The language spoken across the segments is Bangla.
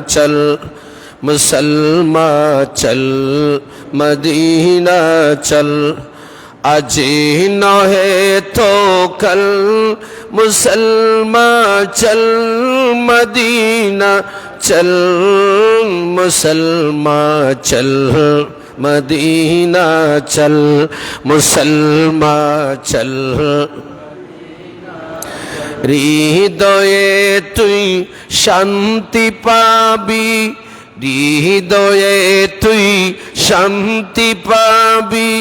चल मुसलमान चल मदीना चल आज न है तो कल मुसलमान चल मदीना चल मुसलमान चल मदीना चल मुसलमान चल হৃদয়ে তুই শান্তি পাবি হৃদয়ে তুই শান্তি পাবি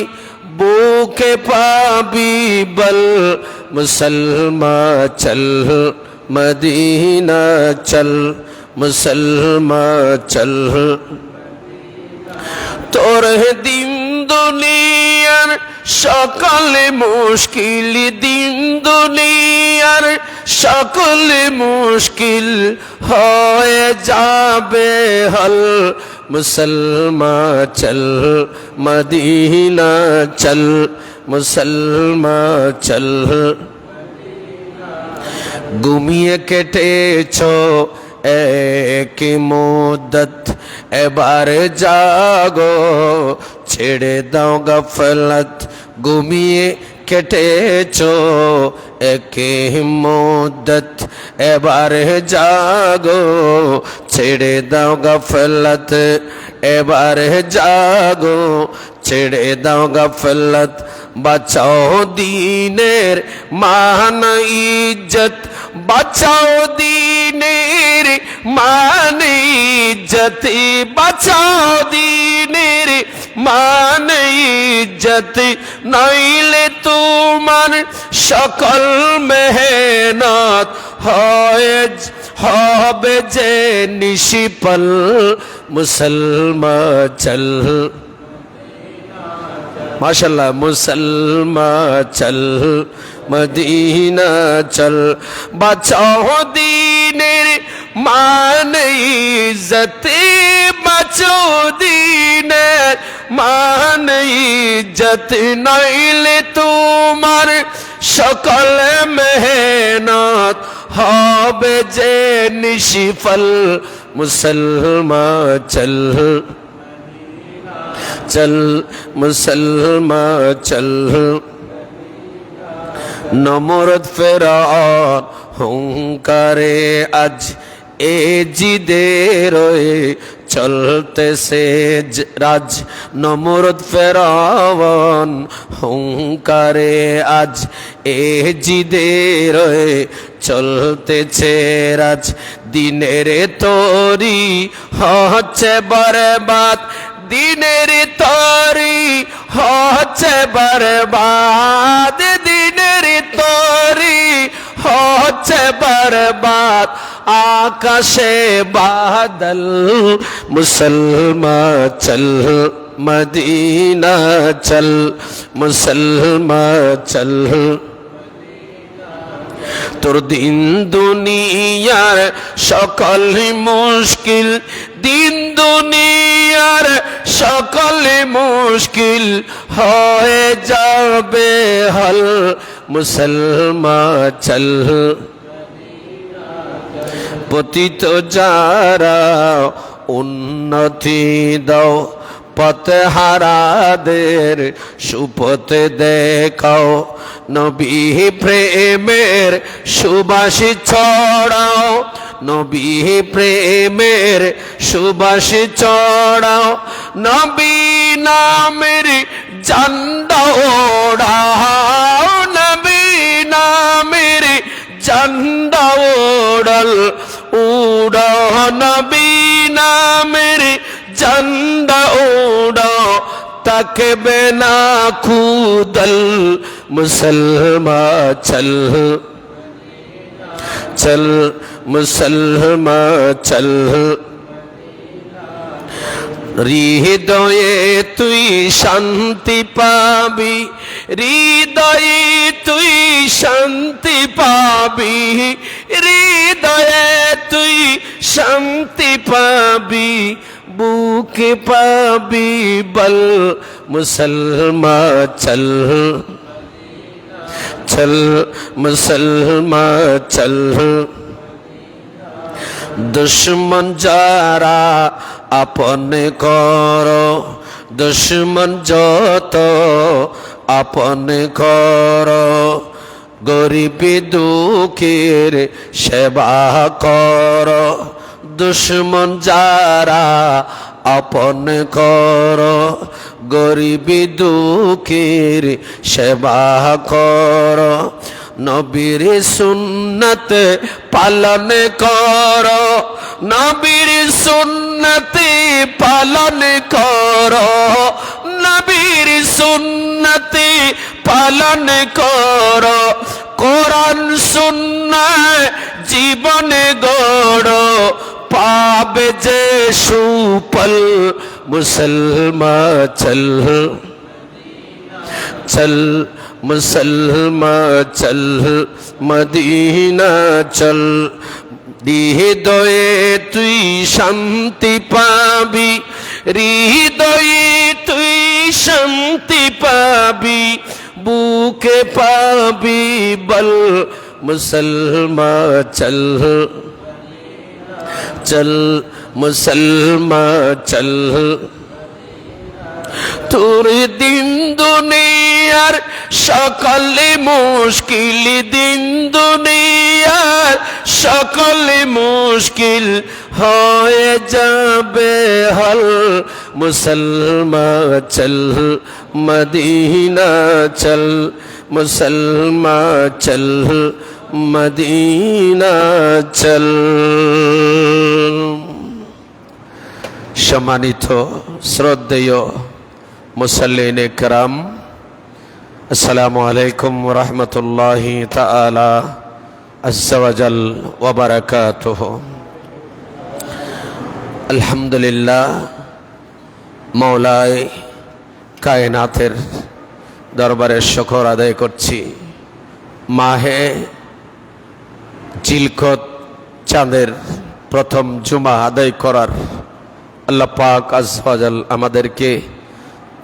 বুকে পাবি বল মুসলমান চল মদিনা চল মুসলমান চল তোর দিন দুনিয়ার সকল মুশকিল দিন দুনিয়ার সকল মুশকিল হয়ে যাবে হল মুসলমান চল মদিনা চল মুসলমান চল ঘুমিয়ে কেটেছ এক মুদ্দত এবার জাগো ছেড়ে দাও গফলত ঘুমিয়ে কেটেছ এক মুদ্দত এবার জাগো ছেড়ে দাও গফলত এবার জাগো ছেড়ে দাও গফলত বাঁচাও দ্বীনের মান ইজ্জত বাঁচাও দ্বীনের মান ইজ্জত বাঁচাও দ্বীনের মান ইজ্জত নইলে তোমার সকল মেহনত হবে যে নিশিপল মুসলমান চল माशाल्लाह मुसलमान चल मदीना चल बचाओ दीनेर मान इज्जत बचाओ दीनेर मान इज्जत नइले तुम्हार सकल मेहनत হবে যে নিশিফল মুসলমান চল चल मुसलमान चल नमरद फिरौन हुंकारे आज ए जिदे रोए चलते से राज नमरद फिरौन हुंकारे आज ए जिदे रोए चलते छे राज दिनेर तोरी হচ্ছে बर्बाद দিনের তরি হচ্ছে বরবাদ দিনের তরি হচ্ছে বরবাদ আকাশে বাদল মুসলমান চল মদিনা চল মুসলমান চল তোর দিন দুনিয়ার সকল মুশকিল দিন দুনিয়ার সকল মুশকিল হয়ে যাবে হল মুসলমান চল পতিত যারা উন্নতি দাও পথে হারাদের সুপথে দেখাও নবী প্রেমের সুবাসী ছড়াও নবী প্রেমের সুবাসী ছড়াও নবী নামের ঝান্ডা ওড়াও নবী নামের ঝান্ডা ওড়াল উড়াও নবী নামের ঝান্ডা ওড়াও তাকবে না খুদল মুসলমান চল চল মুসলমান চল হৃদয়ে তুই শান্তি পাবি হৃদয়ে তুই শান্তি পাবি হৃদয়ে তুই শান্তি পাবি বুকে পাবি বল মুসলমান চল চল মুসলমান চল দুশ্মন যারা আপন করো, দুশ্মন যত আপন করো, গরিব দুঃখের সেবা করো। দুশ্মন যারা আপন করো, গরিব দুঃখের সেবা করো। নবীর সুন্নত পালন করো, নবীর সুন্নত পালন করো, নবীর সুন্নত পালন করো। কোরআন সুন্নাহ জীবনে গড়ো, পাবে যে সুফল। মুসলমান চল চল, মুসলমান চল, মদিনা চল। হৃদয়ে তুই শান্তি পাবি, হৃদয়ে তুই শান্তি পাবি, বুকে পাবি বল। মুসলমান চল চল, মুসলমান চল। তোর দিন দুনিয়ার সকল মুশকিল, দিন দুনিয়ার সকল মুশকিল হয়ে যাবে হল। মুসলমান চল, মদিনা চল, মুসলমান চল, মদিনা চল। সম্মানিত শ্রদ্ধেয় মুসল্লিন کرام, আসসালামু আলাইকুম রহমতুল্লাহি তাআলা আজ্জা ওয়া জাল ওয়া বারাকাতুহু। আলহামদুলিল্লাহ, মওলায়ে কায়নাতের দরবারে শুকর আদায় করছি। মাহে জিলকত চাঁদের প্রথম জুমা আদায় করার আল্লাহ পাক আজ্জা ওয়া জাল আমাদেরকে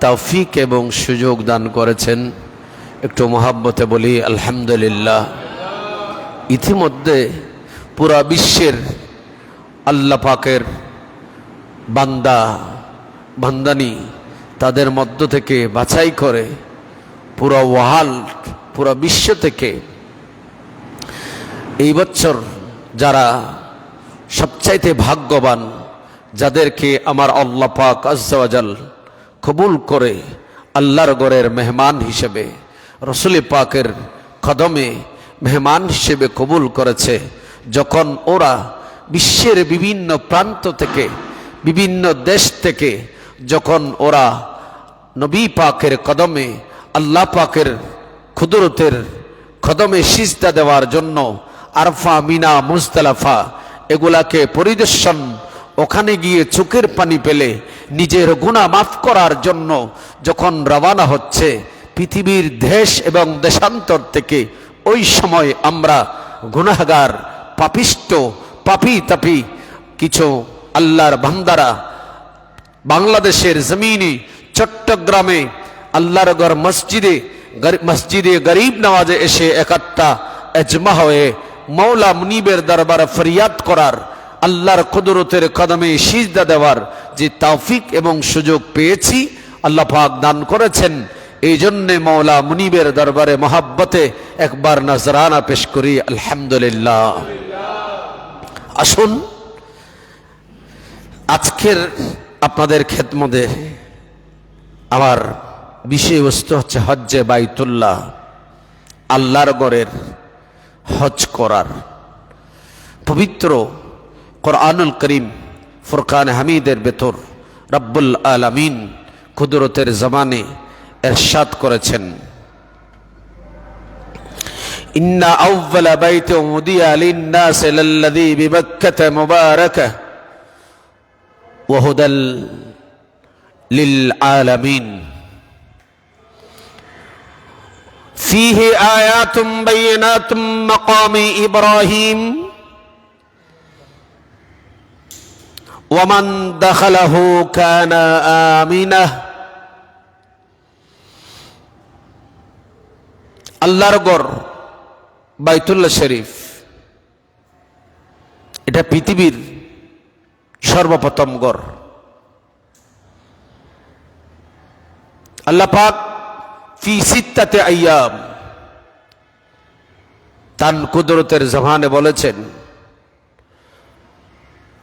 তৌফিক এবং সুযোগ দান করেছেন। একটু মহাব্বতে বলি আলহামদুলিল্লাহ। ইতিমধ্যে পুরা বিশ্বের আল্লাহ পাকের বান্দা বান্দানি তাদের মধ্য থেকে বাছাই করে পুরা ওয়ার্ল্ড, পুরা বিশ্ব থেকে এই বছর যারা সবচাইতে ভাগ্যবান, যাদেরকে আমার আল্লাহ পাক আজ্জা ওয়া জাল কবুল করে আল্লাহর ঘরের মেহমান হিসেবে, রসুল পাকের কদমে মেহমান হিসেবে কবুল করেছে, যখন ওরা বিশ্বের বিভিন্ন প্রান্ত থেকে, বিভিন্ন দেশ থেকে যখন ওরা নবী পাকের কদমে, আল্লাহ পাকের কুদরতের কদমে সিজদা দেওয়ার জন্য আরফা, মিনা, মুজদালিফা এগুলাকে পরিদর্শন, ওখানে গিয়ে চোখের পানি পেলে নিজের গুনাহ মাফ করার জন্য যখন রওনা হচ্ছে পৃথিবীর দেশ এবং দেশান্তর থেকে, ওই সময় আমরা গুনাহগার, পাপিষ্ট, পাপী তাপী কিছু আল্লাহর বান্দারা বাংলাদেশের জমিনে চট্টগ্রামে আল্লাহর ঘর মসজিদে গরিব নওয়াজে এসে একাত্তা এজমা হয়ে মওলা মুনিবের দরবারে ফরিয়াদ করার, আল্লাহর কুদরতের কদমে সিজদা দেওয়ার যে তৌফিক এবং সুযোগ পেয়েছি, আল্লাহ পাক দান করেছেন। এই জন্যে মওলা মুনিবের দরবারে মহাব্বতে একবার নজরানা পেশ করি আলহামদুলিল্লাহ। আসুন, আজকের আপনাদের খেদমতে আমার বিষয়বস্তু হচ্ছে হজ্জে বাইতুল্লাহ, আল্লাহর ঘরের হজ করার। পবিত্র কোরআনুল করিম ফুরকান হামিদের ভেতর রব্বুল আলামিন কুদরতের জমানে ইরশাদ করেছেন, ইন্না আউওয়ালা বাইতিন উদিয়া লিন-নাসি লাল্লাযী বিবাক্কাতা মুবারাকা ওয়া হুদাল লিল আলামিন ফীহি আয়াতুম বাইয়িনাতুম মাকামি ইব্রাহিম ওয়ামান দাখালাহু কানা আমিনা। আল্লাহর ঘর বাইতুল্লাহ শরীফ, এটা পৃথিবীর সর্বপ্রথম ঘর। আল্লাহ পাক ফি সিত্তাতে আইয়াম তান কুদরতের জবানে বলেছেন,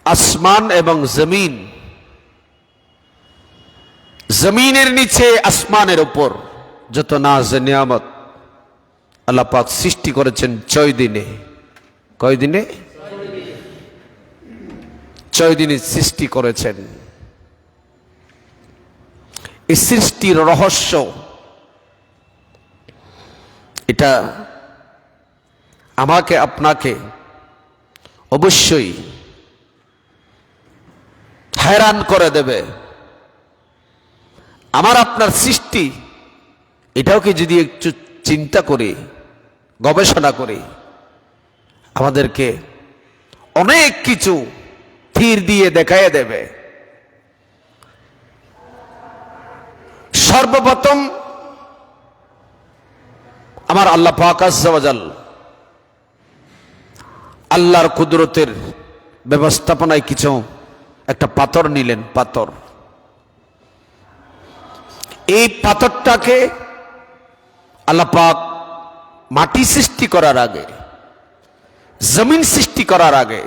আসমান এবং জমিন, জমিনের নিচে আসমানের উপর যত নাজ নিয়ামত আল্লাহ পাক সৃষ্টি করেছেন 6 দিনে। কয় দিনে? 6 দিনে সৃষ্টি করেছেন। এই সৃষ্টির রহস্য এটা আমাকে আপনাকে অবশ্যই हैरान করে দেবে। আমার আপনার সৃষ্টি এটাও কি যদি একটু চিন্তা করি, গবেষণা করি, আমাদেরকে অনেক কিছু তীর দিয়ে দেখায় দেবে। সর্বপ্রথম আমার আল্লাহ পাক আজ্জা ওয়া জাল আল্লাহর কুদরতের ব্যবস্থাপনায় কিছু একটা পাথর নিলেন। পাথর, এই পাথরটাকে আল্লাহ পাক মাটি সৃষ্টি করার আগে, জমিন সৃষ্টি করার আগে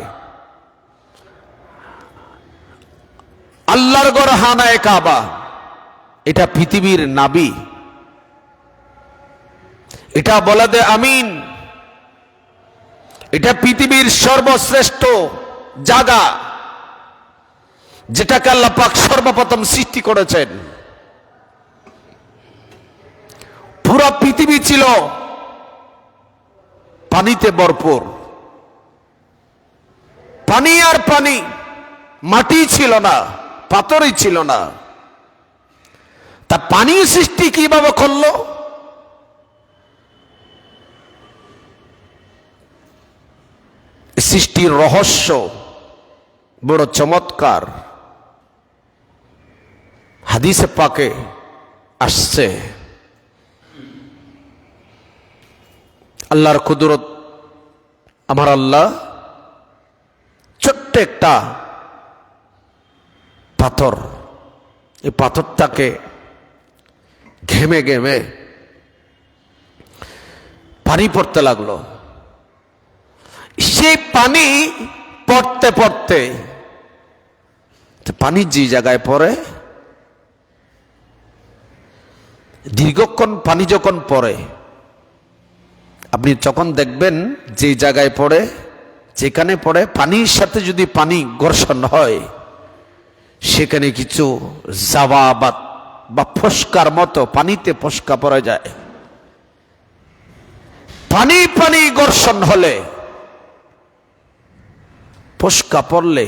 আল্লাহর ঘর হানায়ে কাবা, এটা পৃথিবীর নাবি, এটা বলাদে আমিন, এটা পৃথিবীর সর্বশ্রেষ্ঠ জায়গা যেটাকে আল্লাহ পাক সর্বপ্রথম সৃষ্টি করেছেন। পুরো পৃথিবী ছিল পানিতে ভরপুর, পানি আর পানি, মাটি ছিল না, পাথরই ছিল না। তা পানি সৃষ্টি কিভাবে করলো? সৃষ্টির রহস্য বড় চমৎকার। হাদিসে পাকে আসছে, আল্লাহর কুদরত, আমার আল্লাহ ছোট্ট একটা পাথর, এই পাথরটাকে ঘেমে ঘেমে পানি পড়তে লাগলো। সেই পানি পড়তে পড়তে, পানি যে জায়গায় পড়ে, দীর্ঘক্ষণ পানি যখন পড়ে, আপনি যখন দেখবেন যে জায়গায় পড়ে, যেখানে পড়ে, পানির সাথে যদি পানি ঘর্ষণ হয়, সেখানে কিছু জাওয়াবাত বা ফস্কার মতো পানিতে ফস্কা পড়ে যায়। পানি পানি ঘর্ষণ হলে, ফস্কা পড়লে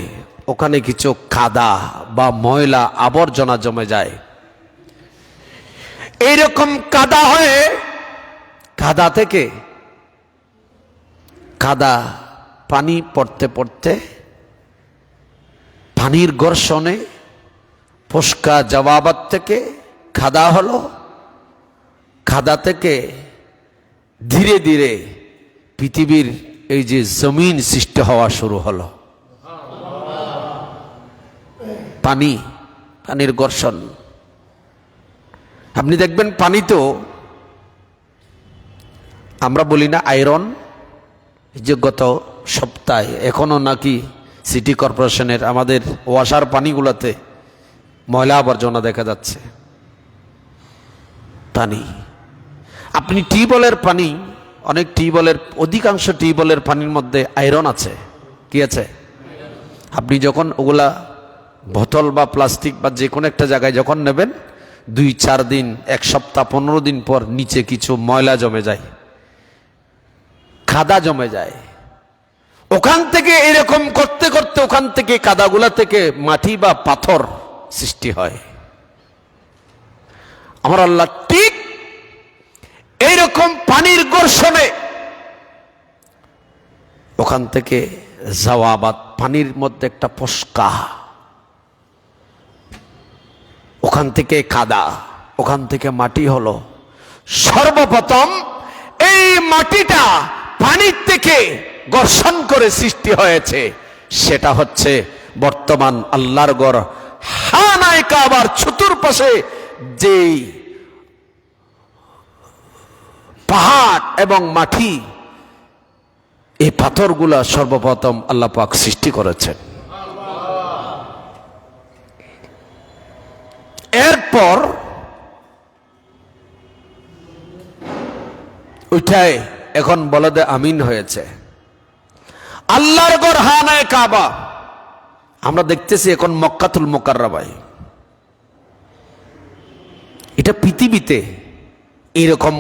ওখানে কিছু কাদা বা ময়লা আবর্জনা জমে যায়। এইরকম কাদা হয়ে, কাদা থেকে কাদা পানি পড়তে পড়তে পানির ঘর্ষণে ফস্কা জওয়াবাত থেকে কাদা হলো, কাদা থেকে ধীরে ধীরে পৃথিবীর এই যে জমিন সৃষ্টি হওয়া শুরু হলো। পানি, পানির ঘর্ষণ। আপনি দেখবেন পানি তো আমরা বলি না আয়রন, যে গত সপ্তাহে এখনো নাকি সিটি কর্পোরেশনের আমাদের ওয়াসার পানিগুলোতে ময়লা আবর্জনা দেখা যাচ্ছে। পানি, আপনি টিউবওয়েলের পানি, অনেক টিউবওয়েলের, অধিকাংশ টিউবওয়েলের পানির মধ্যে আয়রন আছে। কি আছে? আপনি যখন ওগুলা বোতল বা প্লাস্টিক বা যে কোনো একটা জায়গায় যখন নেবেন, 2-4 দিন, 1 সপ্তাহ, 15 দিন পর নিচে কিছু ময়লা জমে যায়, কাদা জমে যায়। ওখান থেকে এরকম করতে করতে ওখান থেকে কাদাগুলা থেকে মাটি বা পাথর সৃষ্টি হয়। আমার আল্লাহ ঠিক এইরকম পানির ঘর্ষণে ওখান থেকে জাওয়াবাত, পানির মধ্যে একটা ফস্কা, ওখান থেকে কাদা, ওখান থেকে মাটি হলো। সর্বপ্রথম এই মাটিটা পানির থেকে ঘর্ষণ করে সৃষ্টি হয়েছে, সেটা হচ্ছে বর্তমান আল্লাহর ঘর খানায়ে কাবার চতুর্পাশে যেই পাহাড় এবং মাটি, এই পাথরগুলা সর্বপ্রথম আল্লাহ পাক সৃষ্টি করেছেন। এরপর ওইটাই এখন বলদে আমিন হয়েছে। আল্লাহর ঘর খানায়ে কাবা আমরা দেখতেছি এখন মক্কাতুল মুকাররমায়। এটা পৃথিবীতে এইরকম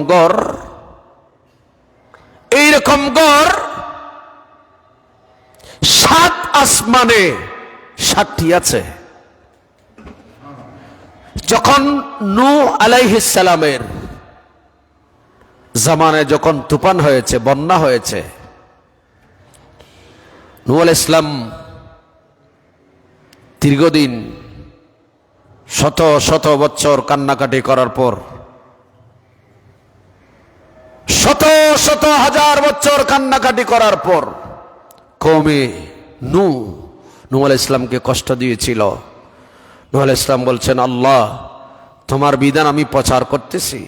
ঘর 7 আসমানে 7টি আছে। যখন নূহ আলাইহিস সালামের জামানায় যখন তুফান হয়েছে, বন্যা হয়েছে, নূহ আলাইহিস সালাম দীর্ঘদিন শত শত বছর কান্নাকাটি করার পর, শত শত হাজার বছর কান্নাকাটি করার পর কওমে নূহ আলাইহিস সালামকে কষ্ট দিয়েছিল। নূহ আলাইহিস সালাম বলছেন, আল্লাহ তোমার বিধান আমি প্রচার করতেছি,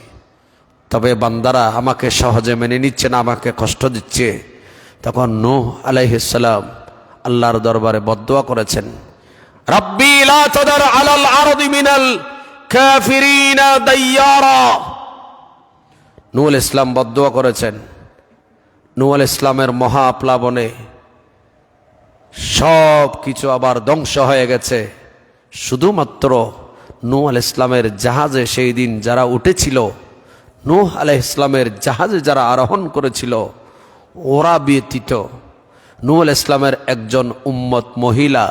তবে বান্দারা আমাকে সহজে মেনে নিচ্ছে না, আমাকে কষ্ট দিচ্ছে। তখন নূহ আলাইহিস সালাম আল্লাহর দরবারে বদদুয়া করেছেন, রাব্বি লা তাদার আলাল আরদি মিনাল কাফিরিনা দাইয়ারা। নূহ আলাইহিস সালাম বদদুয়া করেছেন। নূহ আলাইহিস সালামের মহাপ্লাবনে সব কিছু আবার ধ্বংস হয়ে গেছে। শুধুমাত্র নূহ আলাইহিস সালামের জাহাজে সেই দিন যারা উঠেছিল, নূহ আলাইহিস সালামের জাহাজে যারা আরোহণ করেছিল, ওরা ব্যতীত নূহ আলাইহিস সালামের একজন উম্মত মহিলা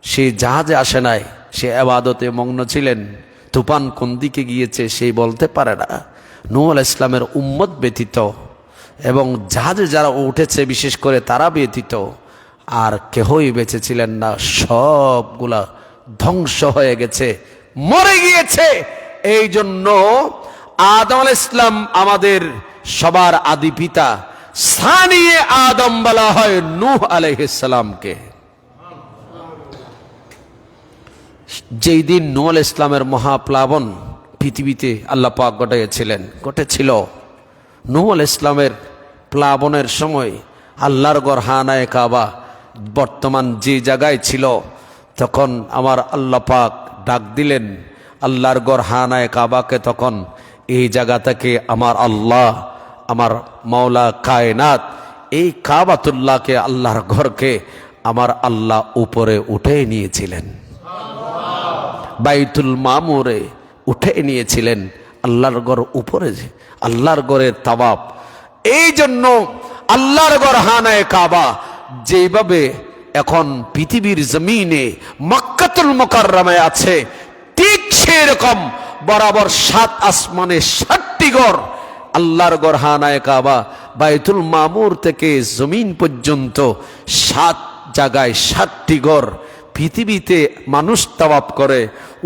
সেই জাহাজে আসে নাই। সে ইবাদতে মগ্ন ছিলেন। তুফান কোন দিকে গিয়েছে সেই বলতে পারে না। নূহ আলাইহিস সালামের উম্মত ব্যতীত এবং জাহাজে যারা উঠেছে বিশেষ করে তারা ব্যতীত আর কেহই বেঁচে ছিলেন না। সবগুলা ধ্বংস হয়ে গেছে, মরে গিয়েছে। এই জন্য আদম আলাইহিস সালাম আমাদের সবার আদি পিতা, সানিয়ে আদম বলা হয় নূহ আলাইহিস সালামকে। যেই দিন নূহ আলাইহিস সালামের মহাপ্লাবন পৃথিবীতে আল্লাহ পাক ঘটেছিল, নূহ আলাইহিস সালামের প্লাবনের সময় আল্লাহর ঘর খানায়ে কাবা বর্তমান যে জায়গায় ছিল, তখন আমার আল্লাহ পাক ডাক দিলেন আল্লাহর ঘর খানায়ে কাবাকে। তখন এই জায়গা থেকে আমার আল্লাহ, আমার মাওলা কায়নাত, এই কাবাতুল্লাহকে, আল্লাহর ঘরকে আমার আল্লাহ উপরে উঠে নিয়েছিলেন, বাইতুল মামুরে উঠে নিয়েছিলেন। আল্লাহর ঘর উপরে, আল্লাহর ঘরের তাওয়াফ। এই জন্য আল্লাহর ঘর খানায়ে কাবা যেভাবে এখন পৃথিবীর জমিনে মক্কাতুল মুকাররমায় আছে, ঠিক সেরকম বরাবর 7 আসমানে 7টি ঘর আল্লাহর ঘর খানায়ে কাবা, বাইতুল মামুর থেকে জমিন পর্যন্ত 7 জায়গায় 7টি ঘর পৃথিবীতে মানুষ তাওয়াফ করে।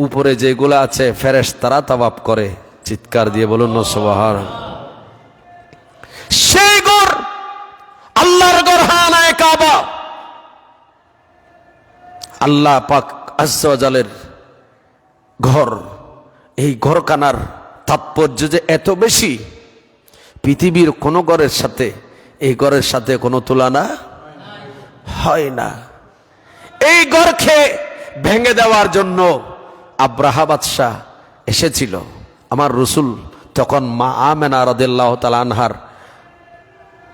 উপরে যেগুলো আছে ফেরেশতারা তাওয়াফ করে। চিৎকার দিয়ে বলুন না সুবহানাল্লাহ। সেই ঘর আল্লাহর ঘর খানায়ে কাবা, আল্লাহ পাক আযজা ওয়া জালের ঘর। এই ঘরখানার তাৎপর্য যে এত বেশি, পৃথিবীর কোন ঘরের সাথে এই ঘরের সাথে কোনো তুলনা হয় না। এই ঘরকে ভেঙে দেওয়ার জন্য আব্রাহা বাদশাহ এসেছিল। আমার রাসূল তখন মা আমেনা রাদিয়াল্লাহু তাআলা আনহার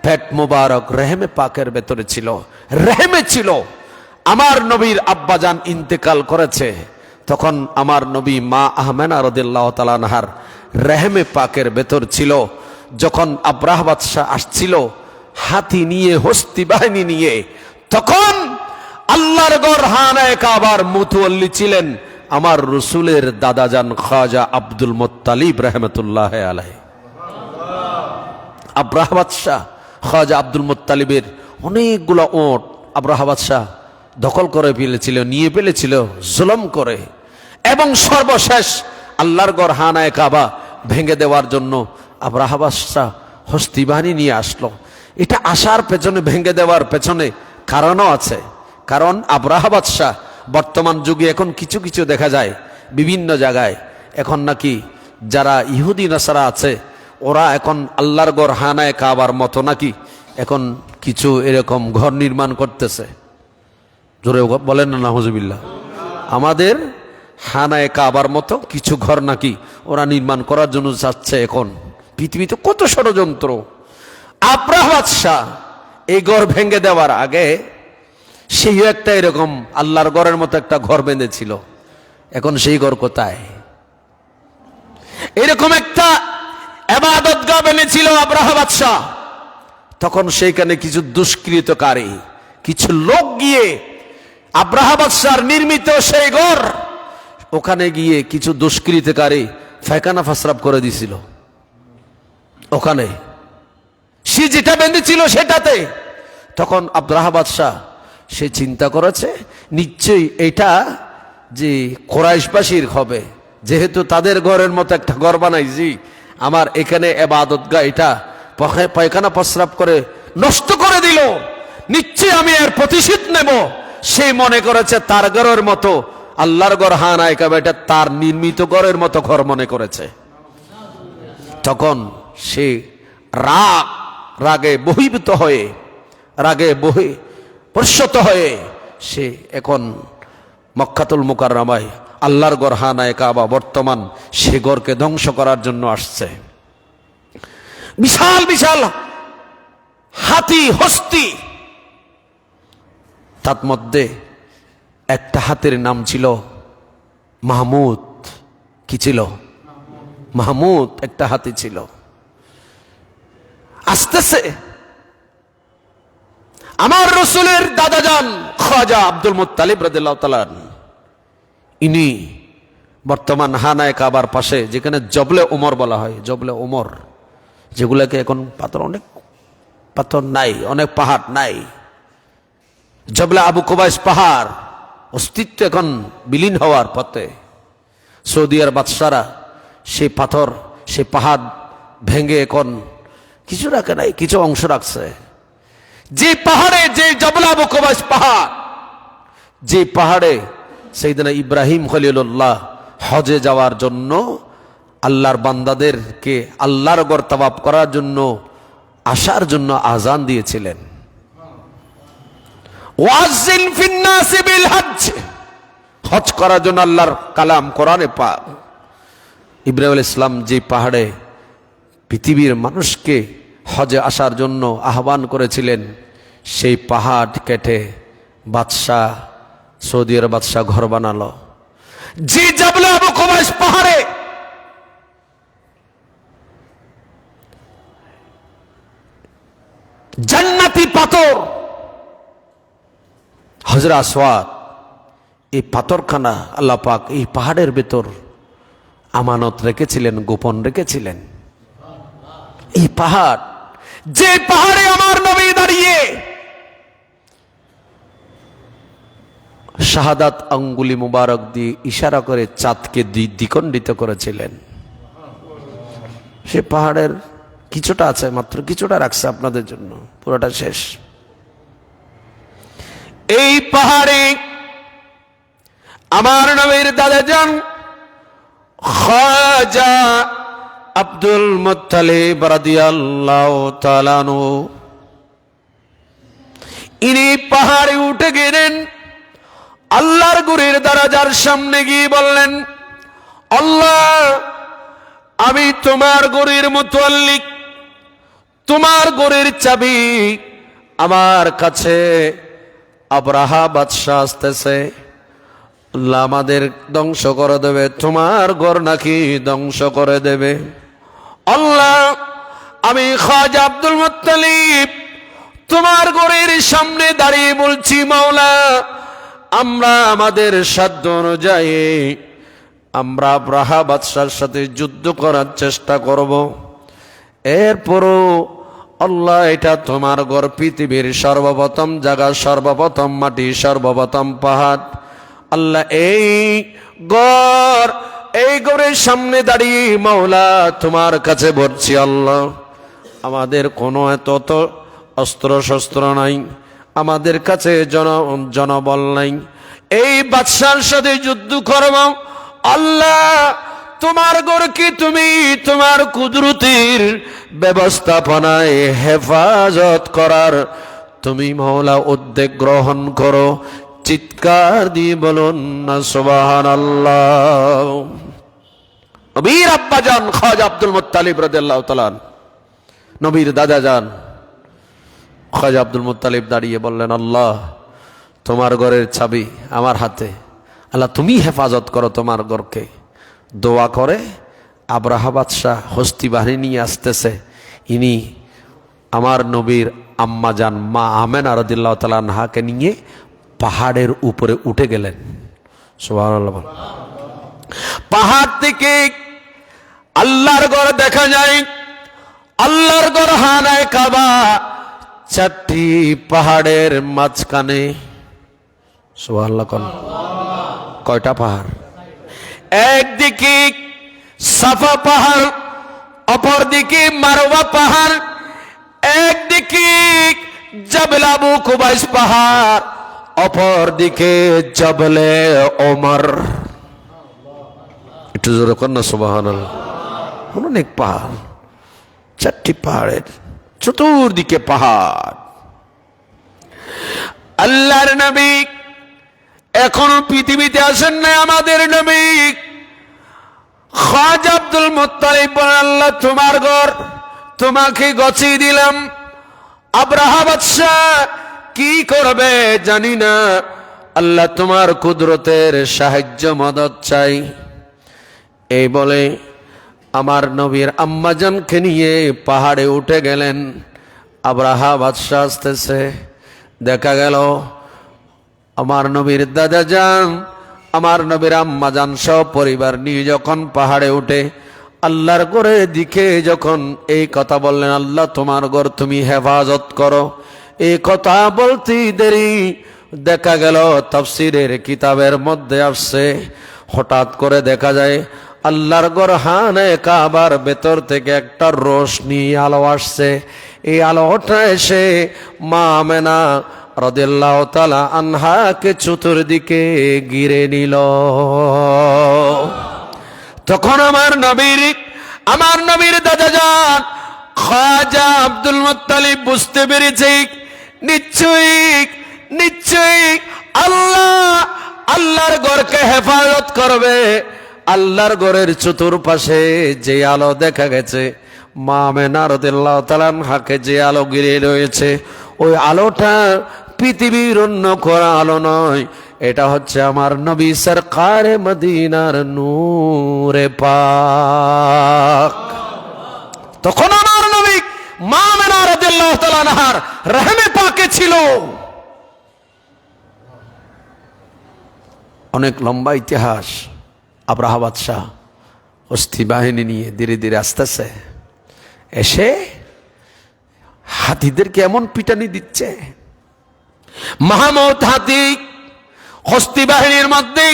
পেট মুবারক রেহেমে পাকের ভেতরে ছিল, রেহেমে ছিল। আমার নবীর আব্বাজান ইন্তেকাল করেছে, তখন আমার নবী মা আমেনা রাদিয়াল্লাহু তাআলা আনহার রেহেমে পাকের ভেতর ছিল। যখন আব্রাহা বাদশাহ আসছিল হাতি নিয়ে, হস্তি বাহিনী নিয়ে, তখন আল্লাহর ঘর খানায়ে কাবার মুতওয়াল্লি ছিলেন আমার রাসূলের দাদাজান খাজা আব্দুল মুত্তালিব রাহমাতুল্লাহ আলাইহি। আব্রাহা বাদশাহ খাজা আব্দুল মুত্তালিবের অনেকগুলো ওট আব্রাহা বাদশাহ দখল করে ফেলেছিল, নিয়ে ফেলেছিল জুলুম করে। এবং সর্বশেষ আল্লাহর ঘর খানায়ে কাবা ভেঙে দেওয়ার জন্য আব্রাহা বাদশাহ হস্তি বাহিনী নিয়ে আসলো। এটা আসার পেছনে, ভেঙে দেওয়ার পেছনে কারণও আছে। কারণ আব্রাহা বাদশাহ বর্তমান যুগে এখন কিছু কিছু দেখা যায় বিভিন্ন জায়গায়, এখন নাকি যারা ইহুদি নাসারা আছে ওরা এখন আল্লাহর ঘর হানায় কাবার মতো নাকি এখন কিছু এরকম ঘর নির্মাণ করতেছে। জোরে বলেন না নাউজুবিল্লাহ। আমাদের হানায় কাবার মতো কিছু ঘর নাকি ওরা নির্মাণ করার জন্য যাচ্ছে। এখন পৃথিবীতে কত ষড়যন্ত্র। আব্রাহা বাদশাহ এই ঘর ভেঙে দেওয়ার আগে সেই একটা এরকম আল্লাহর ঘরের মতো একটা ঘর বেঁধেছিল। এখন সেই ঘর কোথায়? এরকম একটা ইবাদতগাহ বেঁধেছিল আব্রাহা বাদশাহ। তখন সেইখানে কিছু দুষ্কৃতকারী কিছু লোক গিয়ে আব্রাহা বাদশার নির্মিত সেই ঘর ওখানে গিয়ে কিছু দুষ্কৃতকারী ফায়খানা ফাসরাব করে দিছিল। ওখানে সে যেটা বেঁধেছিল সেটাতে। তখন আব্রাহা বাদশাহ সে চিন্তা করেছে নিশ্চয়ই এটা যে কোরাইশবাসীর হবে, যেহেতু তাদের ঘরের মতো একটা ঘর বানাইছি, আমার এখানে ইবাদতগাহ এটা পায়খানা প্রস্রাব করে নষ্ট করে দিল, নিশ্চয়ই আমি এর প্রতিশোধ নেব। সে মনে করেছে তার ঘরের মতো আল্লাহর ঘর হানায় কাবা এটা তার নির্মিত ঘরের মতো ঘর মনে করেছে। তখন সে রাগে বহির্ভূত হয়ে প্রসূত হয়ে সে এখন মক্কাতুল মুকাররমায় আল্লাহর ঘর হানায় কাবা বর্তমান সে ঘরকে ধ্বংস করার জন্য আসছে। বিশাল বিশাল হাতি হস্তি, তার মধ্যে একটা হাতের নাম ছিল মাহমুদ। কি ছিল? মাহমুদ একটা হাতি ছিল। আসতেছে আমার রসুলের দাদাজান খাজা আব্দুল মুত্তালিব রাদিয়াল্লাহু তাআলা, ইনি বর্তমান হানায় কাবার পাশে যেখানে জবলে ওমর বলা হয়, জবলে ওমর, যেগুলোকে এখন অনেক পাথর নাই, অনেক পাহাড় নাই, জবলে আবু কুবাইস পাহাড় অস্তিত্ব এখন বিলীন হওয়ার পথে। সৌদি আরব বাদশারা সেই পাথর সেই পাহাড় ভেঙে এখন কিছু রাখে নাই, কিছু অংশ রাখছে। যে পাহাড়ে, যে জবলে আবু কুবাইস পাহাড়, যে পাহাড়ে সাইয়েদনা ইব্রাহিম খলিলুল্লাহ হজে যাওয়ার জন্য আল্লাহর বান্দাদেরকে আল্লাহর ঘর তাওয়াফ করার জন্য আসার জন্য আজান দিয়েছিলেন। ওয়াজিন ফিন নাস বিল হজ, হজ করার জন্য আল্লাহর কালাম কোরআনে পাক। ইব্রাহিম আলাইহিস সালাম যে পাহাড়ে পৃথিবীর মানুষকে হজে আসার জন্য আহ্বান করেছিলেন, সেই পাহাড় কেটে বাদশাহ, সৌদি আরব বাদশাহ ঘর বানালো। যে জবলে আবু কুবাইস পাহাড়ে জান্নাতি পাথর হযরত আসওয়াদ, এই পাথরখানা আল্লাহ পাক এই পাহাড়ের ভেতর আমানত রেখেছিলেন, গোপন রেখেছিলেন। এই পাহাড়, যে পাহাড়ে আমার নবী দাঁড়িয়ে শাহাদাত আঙ্গুলি মুবারক দিয়ে ইশারা করে চাঁদকে দ্বিখণ্ডিত করেছিলেন, সে পাহাড়ের কিছুটা আছে, মাত্র কিছুটা রাখছে আপনাদের জন্য, পুরোটা শেষ। এই পাহাড়ে আমার নবীর দাদাজান খাজা আব্দুল মুত্তালিব রাদিয়াল্লাহু তাআলা আনহু, ইনি পাহাড়ে উঠে গেলেন, আল্লাহর ঘরের দরজার সামনে গিয়ে বললেন, আল্লাহ, আমি তোমার ঘরের মুতাল্লিক, তোমার ঘরের চাবি আমার কাছে। আব্রাহা বাদশাহ আসতেছে, আল্লাহ আমাদের ধ্বংস করে দেবে, তোমার ঘর নাকি ধ্বংস করে দেবে। আল্লাহ, আমি খাজা আব্দুল মুত্তালিব তোমার ঘরের সামনে দাঁড়িয়ে বলছি, মাওলা, আমরা আমাদের সাধ্য অনুযায়ী আমরা আব্রাহা বাদশার সাথে যুদ্ধ করার চেষ্টা করব। এরপরও আল্লাহ, এটা তোমার ঘর, পৃথিবীর সর্বপ্রথম জায়গা, সর্বপ্রথম মাটি, সর্বপ্রথম পাহাড়। আল্লাহ, এই ঘরের সামনে দাঁড়িয়ে মাওলা তোমার কাছে বলছি, আল্লাহ, আমাদের কোনো এত অস্ত্র শস্ত্র নাই, আমাদের কাছে জনবল নাই, এই বাদশার সাথে যুদ্ধ করব। আল্লাহ তোমার গড়কে তুমি তোমার কুদরতের ব্যবস্থাপনায় হেফাজত করার তুমি মাওলা উদ্যোগ গ্রহণ করো। চিৎকার দিয়ে বলুন না সুবহানাল্লাহ। নবীর আব্বা জান খাজা আব্দুল মুত্তালিব রাদিয়াল্লাহু তাআলা, নবীর দাদা জান খাজা আব্দুল মুত্তালিব দাঁড়িয়ে বললেন, আল্লাহ তোমার ঘরের চাবি আমার হাতে, আল্লাহ তুমি হেফাজত করো তোমার ঘরকে। দোয়া করে আব্রাহা বাদশাহ হস্তি বাহিনী নিয়ে আসতেছে, ইনি আমার নবীর আম্মা জান মা আমেনা রাদিয়াল্লাহু তাআলা আনহাকে নিয়ে পাহাড়ের উপরে উঠে গেলেন। সুবহানাল্লাহ। পাহাড় থেকে আল্লাহর ঘর দেখা যায়, আল্লাহর ঘর হানায়ে কাবা চারটি পাহাড়ের মাঝখানে। সুবহানাল্লাহ। কয়টা পাহাড়? একদিকে সাফা পাহাড়, অপরদিকে মারওয়া পাহাড়, একদিকে জাবল আবু কুবাইস পাহাড়, অপরদিকে জবলে ওমর। একটু জোরে কর না সুবহানাল্লাহ। অনেক পাহাড়, চারটি পাহাড়ের চতুর্দিকে পাহাড়। আল্লাহর নবী এখনো পৃথিবীতে আসেন না, আমাদের নবী খাজা আব্দুল মুত্তালিব বলেন, আল্লাহ তোমার ঘর তোমাকে গছিয়ে দিলাম। আব্রাহা বাদশাহ কি করবে জানি না, আল্লাহ তোমার কুদরতের সাহায্য মদদ চাই। এই বলে আমার নবীর আম্মাজানকে নিয়ে পাহাড়ে উঠে গেলেন। আব্রাহা বাদশাহ আসতেছে, দেখা গেল আমার নবীর দাদা যান আমার নবীর আম্মাজান সব পরিবার নিয়ে যখন পাহাড়ে উঠে আল্লাহর ঘরের দিকে যখন এই কথা বললেন, আল্লাহ তোমার ঘর তুমি হেফাজত করো, এই কথা বলতে দেরি দেখা গেল তাফসীরের কিতাবের মধ্যে আসছে, হঠাৎ করে দেখা যায় আল্লাহর ঘর হানায়ে কাবার ভেতর থেকে একটা রোশনি আলো আসছে। এই আলোটা এসে মা আমেনা রাদিয়াল্লাহু তাআলা আনহাকে চতুর্দিকে ঘিরে নিল। তখন আমার নবীর দাদা জান খাজা আব্দুল মুত্তালিব বুঝতে পেরেছে নিশ্চয়ই আল্লাহর ঘরকে হেফাজত করবে। আল্লাহর ঘরের চতুর্পাশে যে আলো দেখা গেছে, মা আমেনা রাদিয়াল্লাহু তাআলা আনহাকে যে আলো ঘিরে রয়েছে, ওই আলোটা পৃথিবীর অন্য কোন আলো নয়, এটা হচ্ছে আমার নবী সরকারে মদিনার নূরে পাক। তখন আমার নবী মা আমেনা রাদিয়াল্লাহু তাআলা আনহার রহমে পাকে ছিল। অনেক লম্বা ইতিহাস। আব্রাহা বাদশাহ হস্তি বাহিনী নিয়ে ধীরে ধীরে আসতেছে, এসে হাতিদেরকে এমন পিটানি দিচ্ছে। মাহমুদ হাতি হস্তি বাহিনীর মধ্যে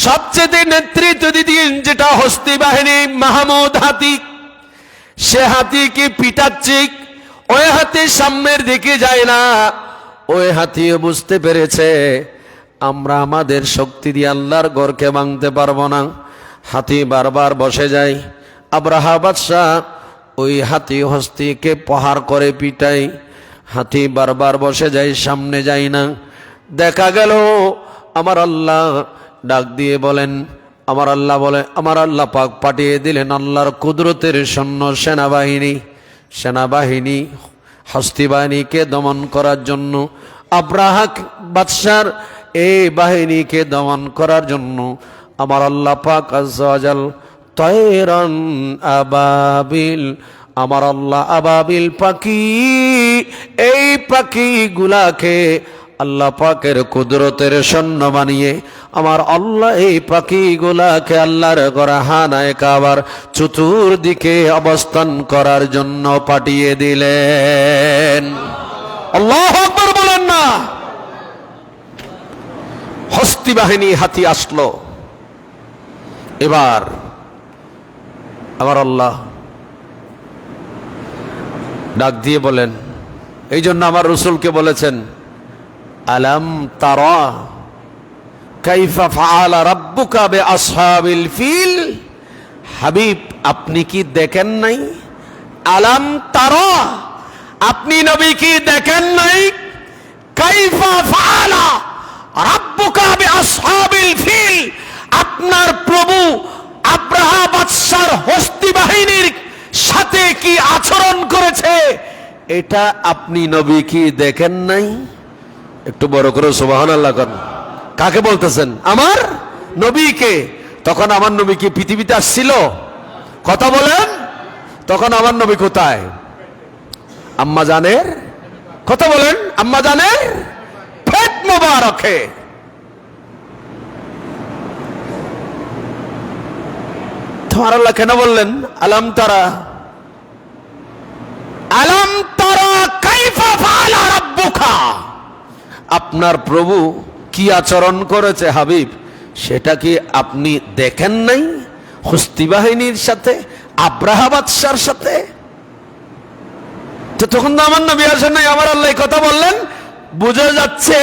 সবচেয়ে নেতৃত্ব দিতেন, যেটা হস্তি বাহিনী মাহমুদ হাতি, সে হাতিকে পিটাচ্ছে। ওই হাতি সামনের দিকে যায় না। ওই হাতিও বুঝতে পেরেছে আমরা আমাদের শক্তি দিয়ে আল্লাহর ঘরকে ভাঙতে পারবো না। হাতি বারবার বসে যায়। আব্রাহা বাদশাহ ওই হাতি হস্তিকে প্রহার করে পিটাই। হাতি বারবার বসে যায়, সামনে যায় না। দেখা গেল আমার আল্লাহ ডাক দিয়ে বলেন, আমার আল্লাহ পাক পাঠিয়ে দিলেন আল্লাহর কুদরতের সৈন্য সেনাবাহিনী হস্তি বাহিনীকে দমন করার জন্য। আব্রাহা বাদশার এই বাহিনীকে দমন করার জন্য আমার আল্লাহ পাক আযজা ওয়া জাল তায়রান আবাবিল, আমার আল্লাহ আবাবিল পাখি, এই পাখিগুলাকে আল্লাহ পাকের কুদরতের সৈন্য বানিয়ে আমার আল্লাহ এই পাখিগুলাকে আল্লাহর ঘর হানায়ে কাবার চতুর্দিকে অবস্থান করার জন্য পাঠিয়ে দিলেন। আল্লাহু আকবার বলেন না। হস্তি বাহিনী হাতি আসলো। এবার আমার আল্লাহ ডাক দিয়ে বলেন, এই জন্য আমার রসুলকে বলেছেন আলাম তারা কাইফা ফাআলা রাব্বুকা বিআসহাবিল ফিল, হাবিব আপনি কি দেখেন নাই? আলাম তারা, আপনি নবী কি দেখেন নাই? কাইফা ফাআলা রাব্বুকা বিআসহাবিল ফিল, আপনার প্রভু আব্রাহা বাদশার হস্তি বাহিনীর সাথে কি আচরণ করেছে, এটা আপনি নবী কি দেখেন নাই? একটু বড় করে সুবহানাল্লাহ কোন। কাকে বলতেছেন? আমার নবীকে। তখন আমার নবী কি পৃথিবীতে আসছিল? কথা বলেন। তখন আমার নবী কোথায়? আম্মা জানের, কথা বলেন, আম্মা জানের পেট মোবারকে। তোমার আল্লাহ কেন বললেন আলাম তারা? আলাম তারা কাইফা ফাআলা রাব্বুকা, আপনার প্রভু কি আচরণ করেছে হাবিব, সেটা কি আপনি দেখেন নাই? হস্তি বাহিনীর সাথে, আব্রাহা বাদশার সাথে। তো তখন তো আমার নবী আসেন নাই, আমার আল্লাহ কথা বললেন। বোঝা যাচ্ছে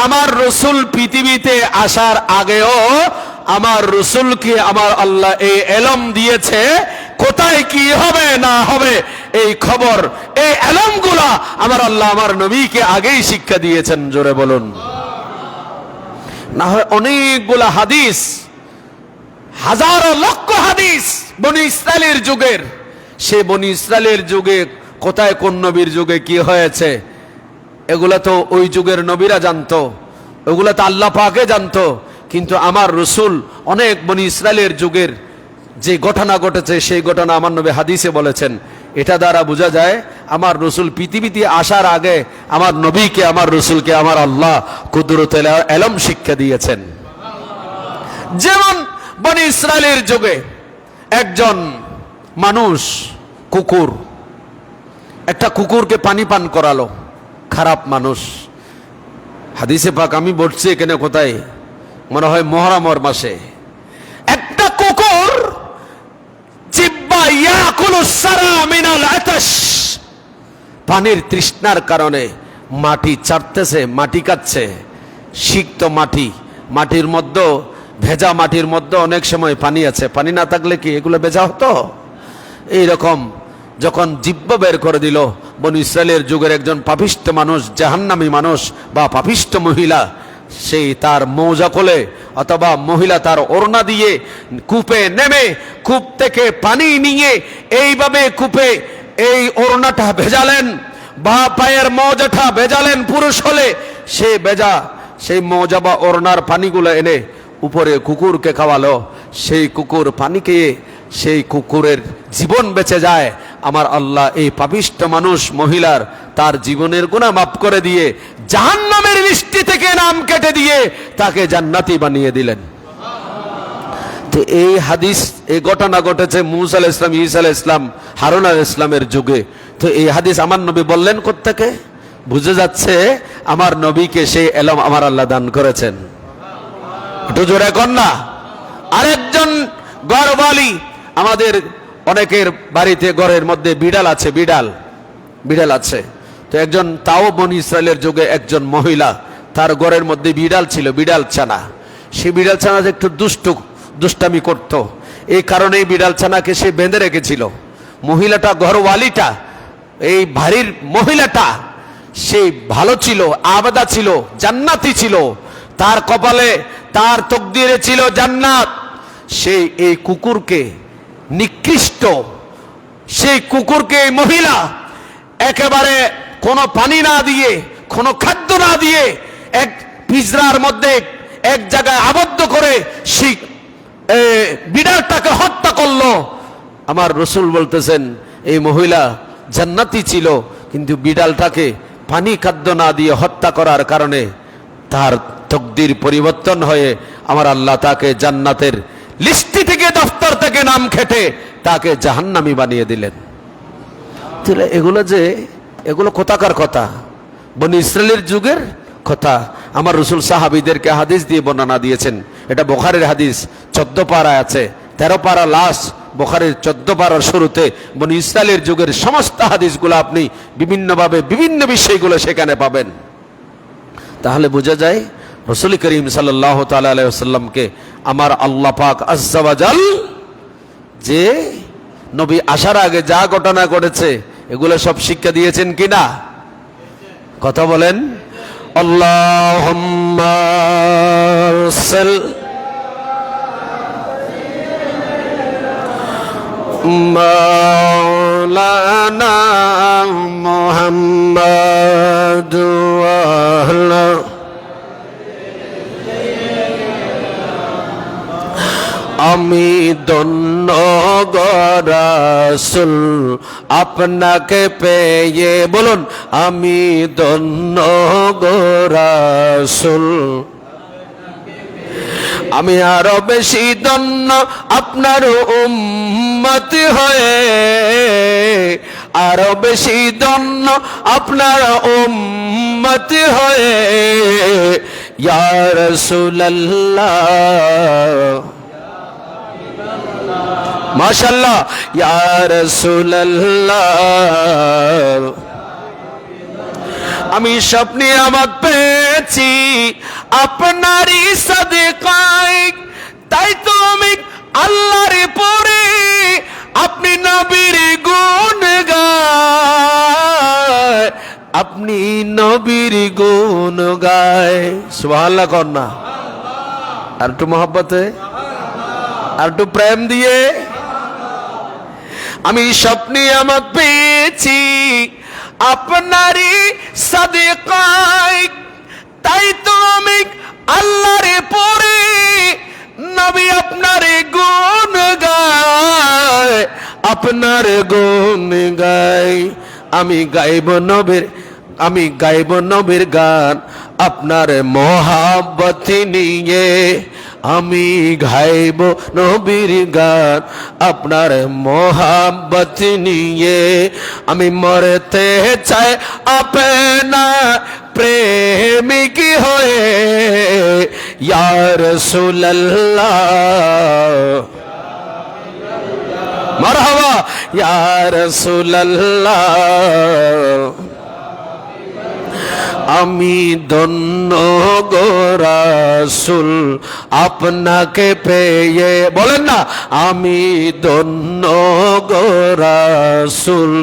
আমার রসুল পৃথিবীতে আসার আগেও আমার রসুলকে আমার আল্লাহ এই এলম দিয়েছে, কোথায় কি হবে না হবে এই খবর, এই এলমগুলা আমার আল্লাহ আমার নবীকে আগেই শিক্ষা দিয়েছেন। জোরে বলুন। না হয় অনেকগুলা হাদিস, হাজারো লক্ষ হাদিস বনি ইসরায়েলের যুগের, সে বনি ইসরায়েলের যুগে কোথায় কোন নবীর যুগে কি হয়েছে, এগুলা তো ওই যুগের নবীরা জানতো, ওগুলা তো আল্লাহ পাকে জানতো। কিন্তু আমার রসুল অনেক বনি ইসরায়েলের যুগের যে ঘটনা ঘটেছে সেই ঘটনা আমার নবী হাদিসে বলেছেন। এটা দ্বারা বোঝা যায় আমার রসুল পৃথিবীতে আসার আগে আমার নবীকে, আমার রসুলকে আমার আল্লাহ কুদরতুল ইলম শিক্ষা দিয়েছেন। যেমন বনি ইসরায়েলের যুগে একজন মানুষ, কুকুর, একটা কুকুরকে পানি পান করালো। খারাপ মানুষ। হাদিসে পাক আমি বলছি এখানে কোথায়, মনে হয় মুহররমের মাসে, একটা কুকুর জিব্বা ইয়াকুলুস সারা মিনাল আতাশ, পানির তৃষ্ণার কারণে মাটি চাটতেছে, মাটি খাচ্ছে, সিক্ত মাটি, মাটির মধ্যে ভেজা, মাটির মধ্যে অনেক সময় পানি আছে, পানি না থাকলে কি এগুলো ভেজা হতো? এইরকম যখন জিব্বা বের করে দিল, বনি ইসরায়েলের যুগের একজন পাপিষ্ঠ মানুষ, জাহান্নামী মানুষ বা পাপিষ্ঠ মহিলা, সেই তার মৌজা কোলে অথবা মহিলা তার ওড়না দিয়ে কূপে নেমে কূপ থেকে পানি নিয়ে এইভাবে কূপে এই ওড়নাটা ভেজালেন বা পায়ের মৌজাটা ভেজালেন। পুরুষ হলে সে ভেজা সেই মৌজা বা ওড়নার পানিগুলো এনে উপরে কুকুরকে খাওয়ালো। সেই কুকুর পানি খেয়ে সেই কুকুরের জীবন বেঁচে যায়। আমার আল্লাহ এই পাপিষ্ঠ মানুষ মহিলার তার জীবনের গুনাহ মাফ করে দিয়ে জাহান্নামের লিস্টি থেকে নাম কেটে দিয়ে তাকে জান্নাতি বানিয়ে দিলেন। তো এই হাদিস, এই ঘটনা ঘটেছে মূসা আলাইহিস সালাম, ঈসা আলাইহিস সালাম, হারুন আলাইহিস সালামের যুগে। তো এই হাদিস আমার নবী বললেন কোত্থেকে? বুঝে যাচ্ছে আমার নবীকে সেই এলম আমার আল্লাহ দান করেছেন। একটু জোরে কর না। আরেকজন গরবালি, আমাদের অনেকের বাড়িতে ঘরের মধ্যে বিড়াল আছে, বিড়াল আছে। তো একজন, তাও বনি ইসরায়েলের যুগে একজন মহিলা, তার ঘরের মধ্যে বিড়াল ছিল, বিড়াল ছানা। সে বিড়াল ছানা একটু দুষ্টামি করত, এই কারণেই বিড়াল ছানাকে সে বেঁধে রেখেছিল। মহিলাটা, ঘরওয়ালিটা, এই বাড়ির মহিলাটা, সে ভালো ছিল, আবাদা ছিল, জান্নাতি ছিল, তার কপালে, তার তকদিরে ছিল জান্নাত। সেই এই কুকুরকে, নিকৃষ্ট সেই কুকুরকে এই মহিলা একেবারে কোনো পানি না দিয়ে, কোনো খাদ্য না দিয়ে এক পিঁজরার মধ্যে এক জায়গায় আবদ্ধ করে সেই বিড়ালটাকে হত্যা করলো। আমার রসুল বলতেছেন এই মহিলা জান্নাতি ছিল, কিন্তু বিড়ালটাকে পানি খাদ্য না দিয়ে হত্যা করার কারণে তার তকদির পরিবর্তন হয়ে আমার আল্লাহ তাকে জান্নাতের লিস্টি থেকে, দফতর থেকে নাম খেটে তাকে জাহান্নামী বানিয়ে দিলেন। তাহলে এগুলো কোথাকার কথা? বনি ইসরায়েলের যুগের কথা। আমার রসুল সাহাবীদেরকে হাদিস দিয়ে বর্ণনা দিয়েছেন। এটা বুখারীর হাদিস, 14 পারায় আছে, 13 পারা লাস্ট, বুখারীর 14 পারার শুরুতে বনি ইসরায়েলের যুগের সমস্ত হাদিসগুলো আপনি বিভিন্নভাবে বিভিন্ন বিষয়গুলো সেখানে পাবেন। তাহলে বোঝা যায় রাসূল করিম সাল্লাল্লাহু তাআলা আলাইহি ওয়াসাল্লামকে আমার আল্লাহ পাক আজ্জা ওয়া জাল যে নবী আসার আগে যা ঘটনা ঘটেছে এগুলো সব শিক্ষা দিয়েছেন কিনা? কথা বলেন। আল্লাহুম্মা সাল মাওলানা মুহাম্মাদ ওয়া আলা আমি ধন্য গো রাসূল আপনাকে পেয়ে, বলুন আমি ধন্য গো রাসূল, আমি আরো বেশি ধন্য আপনার উম্মত হয়ে, আরো বেশি ধন্য আপনার উম্মত হয়ে ইয়া রাসূলুল্লাহ, মাশাআল্লাহ ইয়া রাসূলুল্লাহ। আমি স্বপ্নে আমাকে পেয়েছি আপনারই সাদেকায়, তাই তো আমি আল্লাহর পরে আপনি নবীর গুণ গায়, আপনি নবীর গুণ গায়। সুবহানাল্লাহ কন্যা আর একটু মহব্বতে, আর একটু প্রেম দিয়ে। আমি স্বপ্নে আমাকে পেয়েছি আপনারই সাদেকায়, তাই তো আমি আল্লাহর পরে নবী আপনার গুণ গায়, আপনার গুণ গায়। আমি গাইব নবীর গান আপনার মহাব্বত নিয়ে, আমি গাইব নবীর গান আপনার মহাব্বত নিয়ে। আমি মরতে চাই আপনার প্রেমিক হয়ে ইয়া রাসূলুল্লাহ, মারহাবা ইয়া রাসূলুল্লাহ। আমি ধন্য গো রাসূল আপনাকে পেয়ে, বলেন না আমি ধন্য গো রাসূল,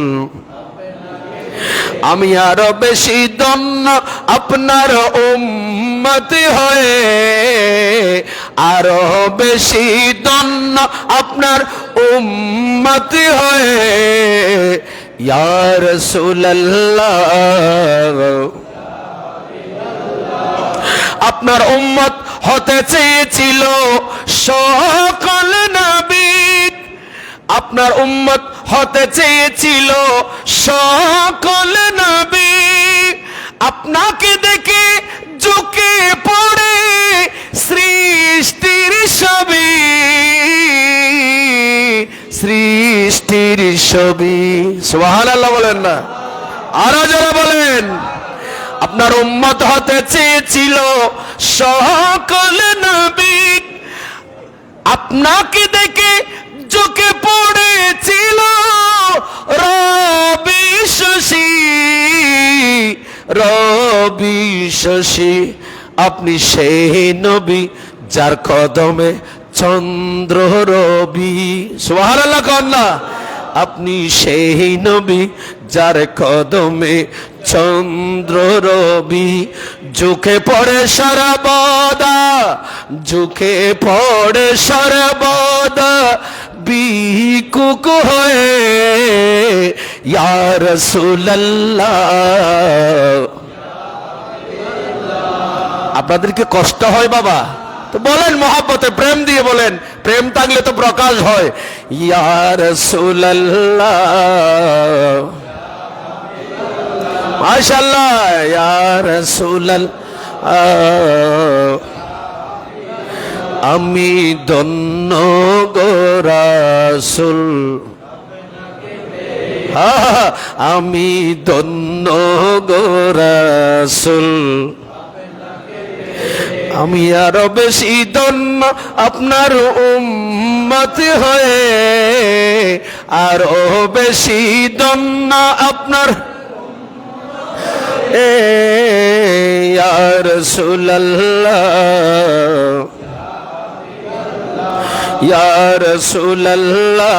আমি আরো বেশি ধন্য আপনার উম্মত হয়ে, আরো বেশি ধন্য আপনার উম্মত হয়ে ইয়া রাসূলুল্লাহ। আপনার উম্মত হতে চেয়েছিল সকল নবী, আপনার উম্মত হতে চেয়েছিল সকল নবী, আপনাকে দেখে ঝুঁকে পড়ে সৃষ্টির ছবি, সৃষ্টির ছবি। সুবহানাল্লাহ বলেন না, আরো যারা বলেন। আপনার উম্মত হতে চেয়েছিল সকল নবী, আপনাকে দেখে ঝুঁকে পড়েছিল রবি শশী, রবি শশী। আপনি সেই নবী যার কদমে চন্দ্র রবি। সুবহানাল্লাহ কন্যা, আপনি সেই নবী যার কদমে চন্দ্র রবি। ঝুঁকে পড়ে সর্বদা, ঝুঁকে পড়ে সর্বদা বিকুক হয়ে ইয়া রাসূলুল্লাহ। আপনাদেরকে কষ্ট হয় বাবা? তো বলেন মহব্বতে, প্রেম দিয়ে বলেন, প্রেম থাকলে তো প্রকাশ হয়। ইয়া রাসূলুল্লাহ, মাশাআল্লাহ ইয়া রাসূলুল্লাহ। আমি ধন্য গো রাসূল, আমি ধন্য গো রাসূল, আমি আরো বেশি ধন্য আপনার উম্মত হয়ে, আরো বেশি ধন্য আপনার এ ইয়া রাসূলুল্লাহ ইয়া রাসূলুল্লাহ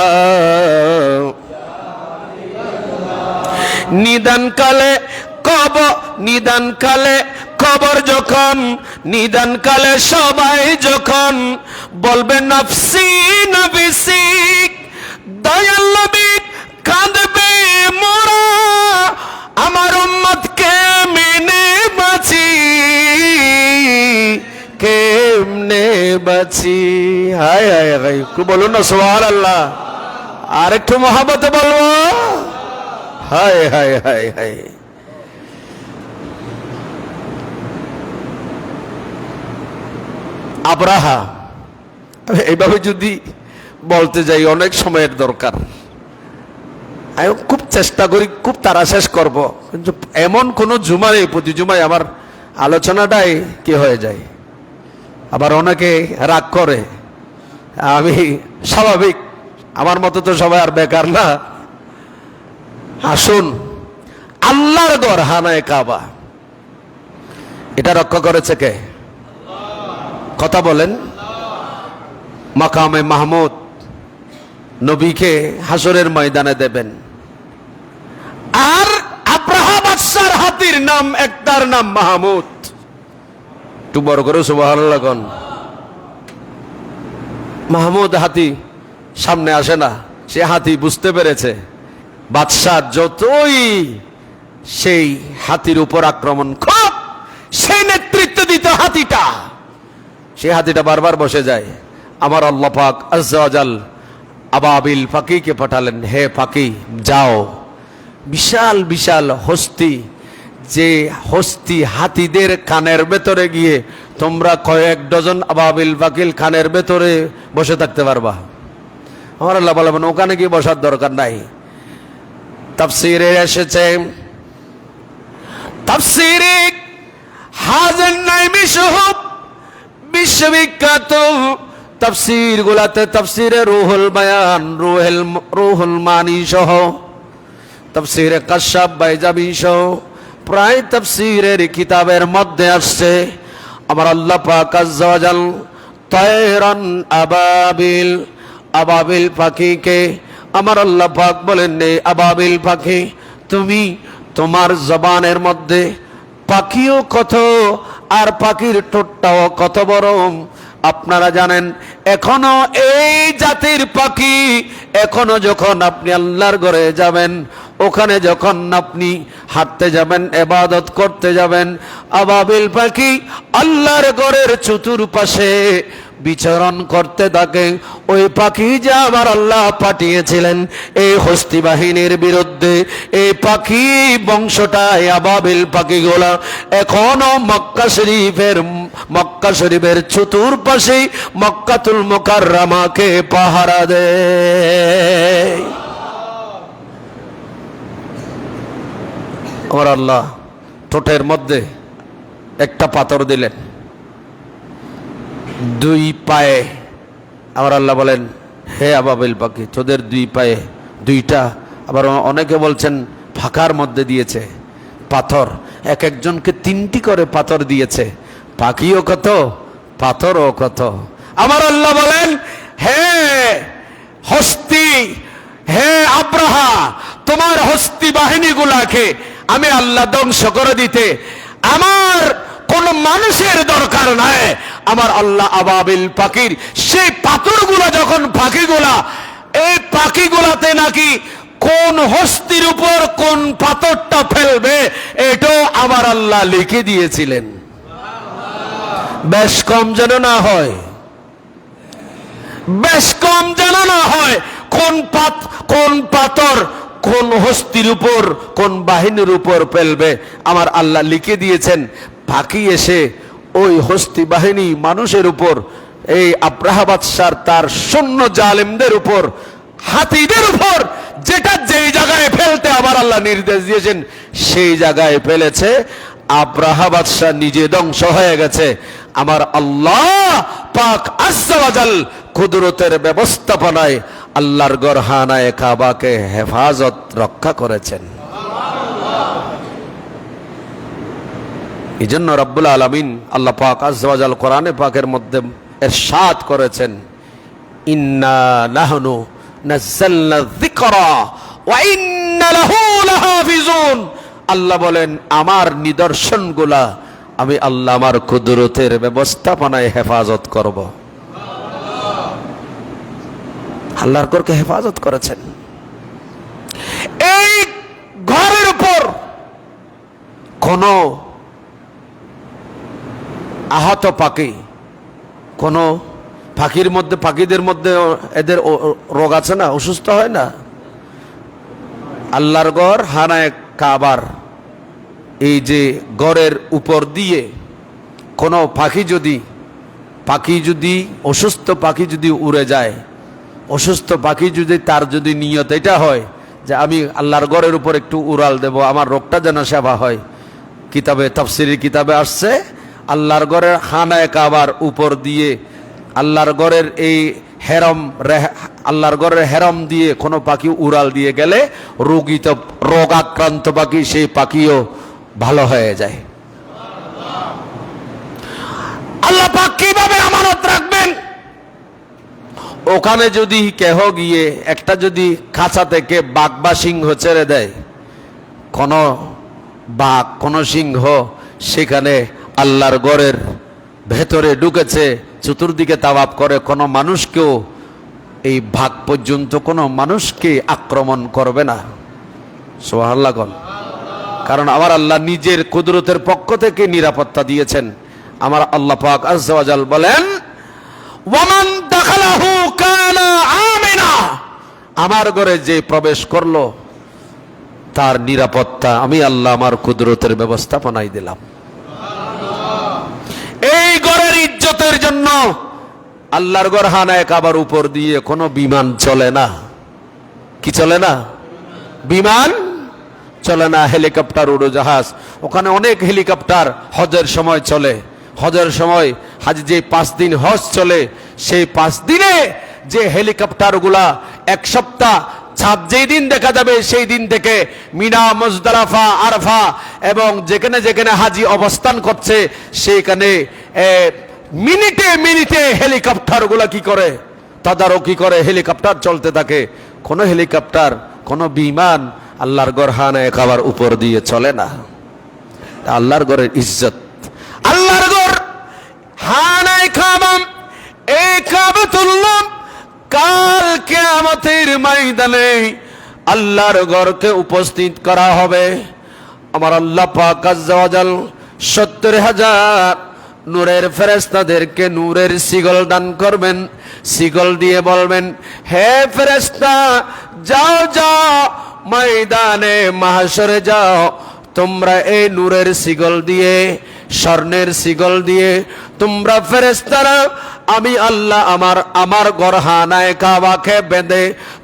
নিদানকালে কবর যখন নিদানকালে সবাই যখন বলবে নফসি নফসি দয়াল নবী কাঁদবে মোরা আমার উম্মতকে মেনে বাঁচি কেমনে বাঁচি হায় হায় হায় একটু বলুন না সুবহানাল্লাহ আর একটু মহব্বতে বলবো হায় হায় হায় হায় আব্রাহা এইভাবে যদি বলতে যাই অনেক সময়ের দরকার আমি খুব চেষ্টা করি খুব তারা শেষ করব কিন্তু এমন কোন জুমা নেই প্রতি জুমায় আমার আলোচনাটাই কি হয়ে যায় আবার অনেকে রাগ করে আমি স্বাভাবিক আমার মতো তো সবাই আর বেকার না আসুন আল্লাহর ঘর হানায়ে কাবা এটা রক্ষা করেছে কে কথা বলেন মাকামে মাহমুদ নবীকে হাসরের ময়দানে দেবেন আর আব্রাহা বাদশার হাতির নাম একটার নাম মাহমুদ একটু বড় করে সুবহানাল্লাহ কোন মাহমুদ হাতি সামনে আসে না সে হাতি বুঝতে পেরেছে বাদশাহ যতই সেই হাতির উপর আক্রমণ খুব সেই নেতৃত্ব দিত হাতিটা সেই হাতিটা বারবার বসে যায় আমার আল্লাহ পাক আজ্জা ওয়া জাল আবাবিল পাখিকে পাঠালেন হে পাখি যাও বিশাল বিশাল হস্তি যে হস্তি হাতিদের কানের ভেতরে গিয়ে তোমরা কয়েক ডজন আবাবিল পাখির কানের ভেতরে বসে থাকতে পারবা আমার আল্লাহ বলেন ওখানে গিয়ে বসার দরকার নাই তাফসীরে এসেছে তাফসীরে হাজার নাইমি সহ বিশ্ববিখ্যাত তাফসীর গুলাতে তাফসীরে রুহুল বায়ান রুহুল মানি সহ তাফসীরে কাশাফ বাইজাবি সহ প্রায় তাফসীরের কিতাবের মধ্যে আসছে আমার আল্লাহ পাক আজ্জা ওয়া জাল তায়রান আবাবিল আবাবিল পাখিকে আমার আল্লাহ পাক বলেন নে আবাবিল পাখি তুমি তোমার জবানের মধ্যে পাখিও কত আর পাখির ঠোঁটটাও কত বড় আপনারা জানেন এখনো এই জাতির পাখি এখনো যখন আপনি আল্লাহর ঘরে যাবেন ওখানে যখন আপনি হাঁটতে যাবেন ইবাদত করতে যাবেন আবাবিল পাখি আল্লাহর ঘরের চতুর্পাশে বিচরণ করতে থাকে ওই পাখি যে আবার আল্লাহ পাঠিয়েছিলেন এই হস্তি বাহিনীর বিরুদ্ধে এই পাখি বংশটাই আবাবিল পাখিগুলা এখনো মক্কা শরীফের চতুর্পাশে মক্কাতুল মুকাররমাকে পাহারা দেয় আমার আল্লাহ ঠোঁটের মধ্যে একটা পাথর দিলেন দুই পায়ে আমার আল্লাহ বলেন হে আবাবিল পাখি তোদের দুই পায়ে দুইটা আবার অনেকে বলছেন ফাঁকার মধ্যে দিয়েছে পাথর এক একজনকে তিনটি করে পাথর দিয়েছে পাখিও কত পাথরও কত আমার আল্লাহ বলেন হে হস্তি হে আব্রাহা তোমার হস্তি বাহিনীগুলাকে আমি আল্লাহ ধ্বংস করে দিতে আমার কোন মানুষের দরকার নাই আমার আল্লাহ আবাবিল পাখির সেই পাথরগুলা যখন পাখিগুলা এই পাখিগুলাতে নাকি কোন হস্তির উপর কোন পাথরটা ফেলবে এটাও আমার আল্লাহ লিখে দিয়েছিলেন বেশ কম যেন না হয় বেশ কম যেন না হয় কোন পাথর কোন হস্তির উপর কোন বাহিনীর উপর ফেলবে আমার আল্লাহ লিখে দিয়েছেন পাখি এসে ওই হস্তি বাহিনী মানুষের উপর এই আব্রাহা বাদশার তার সৈন্য জালেমদের উপর হাতিদের উপর যেটা যেই জায়গায় ফেলতে আবার আল্লাহ নির্দেশ দিয়েছেন সেই জায়গায় ফেলেছে আব্রাহা বাদশা নিজে ধ্বংস হয়ে গেছে আমার আল্লাহ পাক আজ্জা ওয়া জাল কুদরতের ব্যবস্থাপনায় আল্লাহর ঘর হানায়ে কাবাকে হেফাজত রক্ষা করেছেন এই জন্য রব্বুল আলামিন আল্লাহ পাক আযজা ওয়া জাল কোরআনে পাকের মধ্যে ইরশাদ করেছেন, ইন্না নাহনু নাযালনা যিকরা ওয়া ইন্না লাহু লাহাফিজুন। আল্লাহ বলেন, আমার নিদর্শনগুলা আমি আল্লাহ আমার কুদরতের ব্যবস্থাপনায় হেফাজত করব। আল্লাহর ঘরকে হেফাজত করেছেন। এই ঘরের উপর কোন আহত পাখি, কোন পাখিদের মধ্যে এদের রোগ আছে না, অসুস্থ হয় না। আল্লাহর ঘর হানায়ে কাবার এই যে ঘরের উপর দিয়ে কোনো পাখি যদি অসুস্থ পাখি যদি উড়ে যায়, অসুস্থ পাখি যদি তার যদি নিয়ত এটা হয় যে আমি আল্লাহর ঘরের উপর একটু উড়াল দেব, আমার রোগটা যেন সেবা হয়, তাফসীরের কিতাবে আসছে আল্লাহর ঘরের খানায়ে কাবার উপর দিয়ে আল্লাহর ঘরের এই আল্লাহর ঘরের হেরম দিয়ে কোনো পাখি উড়াল দিয়ে গেলে রোগাক্রান্ত পাখি সেই পাখিও ভালো হয়ে যায়। আল্লাহ পাক কিভাবে আমানত রাখবেন? ওখানে যদি কেহ গিয়ে একটা যদি খাঁচা থেকে বাঘ বা সিংহ ছেড়ে দেয়, কোন বাঘ কোন সিংহ সেখানে আল্লাহর ঘরের ভেতরে ঢুকেছে, চতুর্দিকে তাওয়াফ করে, কোনো মানুষকেও এই বাঘ পর্যন্ত কোনো মানুষকে আক্রমণ করবে না। সুবহানাল্লাহ। কারণ আমার আল্লাহ নিজের কুদরতের পক্ষ থেকে নিরাপত্তা দিয়েছেন। আমার আল্লাহ পাক আযজা ওয়া জাল বলেন, ওয়ামান দাখালাহু কানা আমিনা। আমার ঘরে যে প্রবেশ করলো তার নিরাপত্তা আমি আল্লাহ আমার কুদরতের ব্যবস্থাপনায় দিলাম। এই ঘরের ইজ্জতের জন্য আল্লাহর ঘর হানায়ে কাবার উপর দিয়ে কোনো বিমান চলে না। কি চলে না? বিমান চলে না, হেলিকপ্টার, উড়োজাহাজ। ওখানে অনেক হেলিকপ্টার হজের সময় চলে। হজের সময় যে 5 দিন হজ চলে, সেই 5 দিনে যে হেলিকপ্টারগুলা এক সপ্তাহ চাঁদ যেই দিন দেখা যাবে সেই দিন থেকে মিনা, মুজদালিফা, আরাফা এবং যেখানে যেখানে হাজি অবস্থান করছে সেইখানে মিনিটে মিনিটে হেলিকপ্টারগুলা কি করে, তদারকি করে, হেলিকপ্টার চলতে থাকে। কোন হেলিকপ্টার, কোন বিমান আল্লাহর ঘর হানায়ে কাবার উপর দিয়ে চলে না। আল্লাহর ঘরের ইজ্জত, আল্লাহর ঘর হানায়ে কাবা, এই কাবাতুল্লাহ কাল কিয়ামতের ময়দানে আল্লাহর ঘরকে উপস্থিত করা হবে। আমার আল্লাহ পাক আযজা ওয়া জাল 70,000 নূরের ফেরেশতাদেরকে নূরের শিকল দান করবেন। শিকল দিয়ে বলবেন, হে ফেরেশতা যাও যাও ময়দানে মাহশরে যাও, তোমরা এই নূরের শিকল দিয়ে, স্বর্ণের শিকল দিয়ে তোমরা ফেরেশতারা আমি আল্লাহ আমার ঘর হানায়ে কাবাকে বেঁধে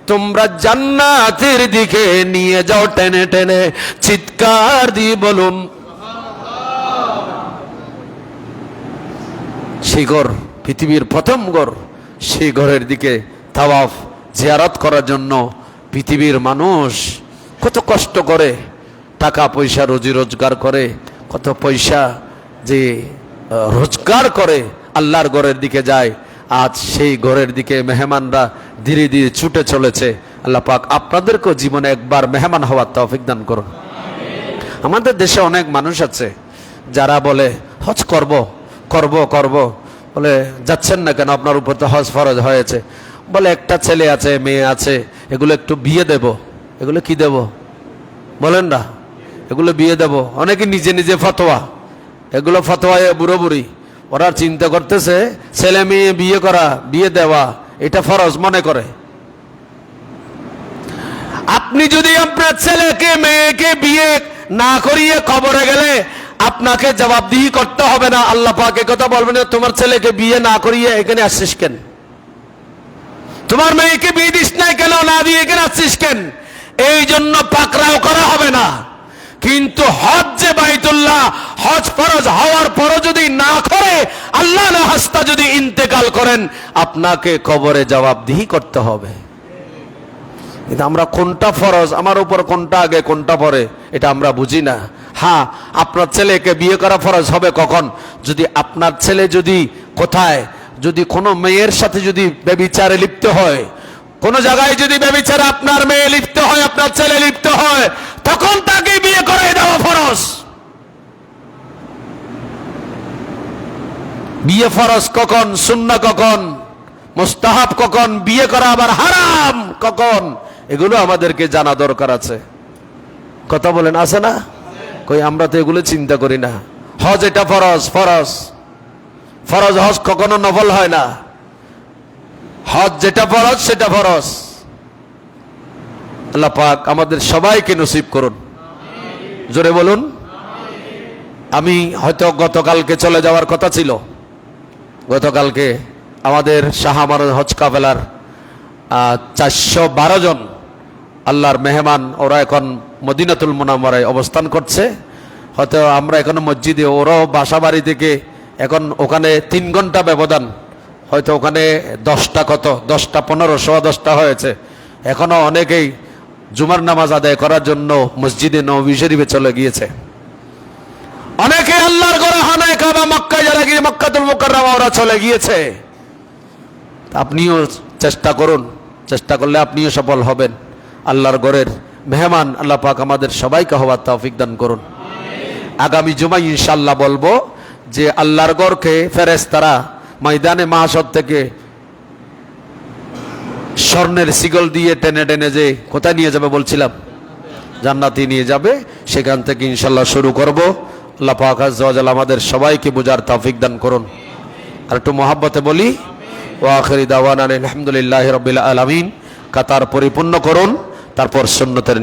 তোমরা জান্নাতের দিকে নিয়ে যাও টেনে টেনে। চিৎকার দিয়ে বলুন সেই ঘর পৃথিবীর প্রথম ঘর, সেই ঘরের দিকে তাওয়াফ জিয়ারত করার জন্য পৃথিবীর মানুষ কত কষ্ট করে, টাকা পয়সা রুজি রোজগার করে, কত পয়সা যে রোজগার করে আল্লাহর ঘরের দিকে যায়। আজ সেই ঘরের দিকে মেহমানরা ধীরে ধীরে ছুটে চলেছে। আল্লাহ পাক আপনাদেরকেও জীবনে একবার মেহমান হওয়ার তৌফিক দান করুন। আমাদের দেশে অনেক মানুষ আছে যারা বলে হজ করব করব করব, বলে যাচ্ছেন না কেন? আপনার উপর তো হজ ফরজ হয়েছে। বলে একটা ছেলে আছে, মেয়ে আছে, এগুলো একটু বিয়ে দেব। এগুলো কি দেব বলেন না? এগুলো বিয়ে দেব। অনেকে নিজে নিজে ফতোয়া, এগুলো ফতোয়ায় বুড়ো বুড়ি, ওরা চিন্তা করতেছে ছেলে মেয়ে বিয়ে করা, বিয়ে দেওয়া এটা ফরজ মনে করে। আপনি যদি আপনার ছেলেকে মেয়েকে বিয়ে না করিয়ে কবরে গেলে আপনাকে জবাবদিহি করতে হবে না। আল্লাহ পাক কথা বলবেন, তোমার ছেলেকে বিয়ে না করিয়ে এখানে আসছিস কেন? তোমার মেয়েকে বিয়ে দিস নাই কেন, না দিয়ে এখানে আসছিস কেন? এই জন্য পাকড়াও করা হবে না। কিন্তু হজ যে বাইতুল্লাহ, হজ ফরজ হওয়ার পরও যদি না করে, আল্লাহ না হাস্তা যদি ইন্তেকাল করেন, আপনাকে কবরে জবাবদিহি করতে হবে। কিন্তু আমরা কোনটা ফরজ, আমার উপর কোনটা আগে কোনটা পরে এটা আমরা বুঝি না। হ্যাঁ, আপনার ছেলেকে বিয়ে করা ফরজ হবে কখন? যদি আপনার ছেলে যদি কোথায় যদি কোনো মেয়ের সাথে যদি ব্যভিচারে লিপ্ত হয়, কোন জায়গায় যদি ব্যভিচারে আপনার মেয়ে লিপ্ত হয়, আপনার ছেলে লিপ্ত হয়, তখন তাকে বিয়ে করে দেওয়া ফরজ। বিয়ে ফরজ কখন, সুন্নাহ কখন, মুস্তাহাব কখন, বিয়ে করা আবার হারাম কখন, এগুলো আমাদেরকে জানা দরকার আছে। কথা বলেন, আছে না? কই আমরা তো এগুলো চিন্তা করি না। হজ এটা ফরজ, ফরজ ফরজ হজ কখনো নফল হয় না। হজ যেটা ফরজ সেটা ফরজ। আল্লাহ পাক আমাদের সবাইকে নসিব করুন, জোরে বলুন। আমি হয়তো গতকালকে চলে যাওয়ার কথা ছিল, গতকালকে আমাদের শাহ আমানত হজ কাফেলার 412 জন আল্লাহর মেহমান, ওরা এখন মদিনাতুল মুনাওয়ারায় অবস্থান করছে। হয়তো আমরা এখনো মসজিদে, ওরাও বাসা বাড়ি থেকে এখন ওখানে 3 ঘন্টা ব্যবধান, হয়তো ওখানে 10টা কত 10টা 15 10টা হয়েছে। এখনো অনেকেই জুমার নামাজ আদায় করার জন্য মসজিদে নববী শরীফে চলে গিয়েছে। অনেকে আল্লাহর ঘরে হানায় কাবা মক্কায় যারা গিয়ে মক্কাতুল মুকাররমা ওরা চলে গিয়েছে। আপনিও চেষ্টা করুন, চেষ্টা করলে আপনিও সফল হবেন। আল্লাহর ঘরের মেহমান আল্লাহ পাক আমাদের সবাইকে হওয়ার তৌফিক দান করুন। আগামী জুমায় ইনশাআল্লাহ বলবো যে আল্লাহর ঘরকে ফেরেশতারা ময়দানে মাহশর থেকে স্বর্ণের শিকল দিয়ে টেনে টেনে যে কোথায় নিয়ে যাবে বলছিলাম, জান্নাতে নিয়ে যাবে। সেখান থেকে ইনশাআল্লাহ শুরু করব। আল্লাহ পাক আজ্জা ওয়া জাল্লা আমাদের সবাইকে বুঝার তৌফিক দান করুন। আর একটু মহব্বতে বলি, ওয়া আখিরি দাওয়ানা আলহামদুলিল্লাহি রাব্বিল আলামিন। কাতার পরিপূর্ণ করুন, তারপর সুন্নতের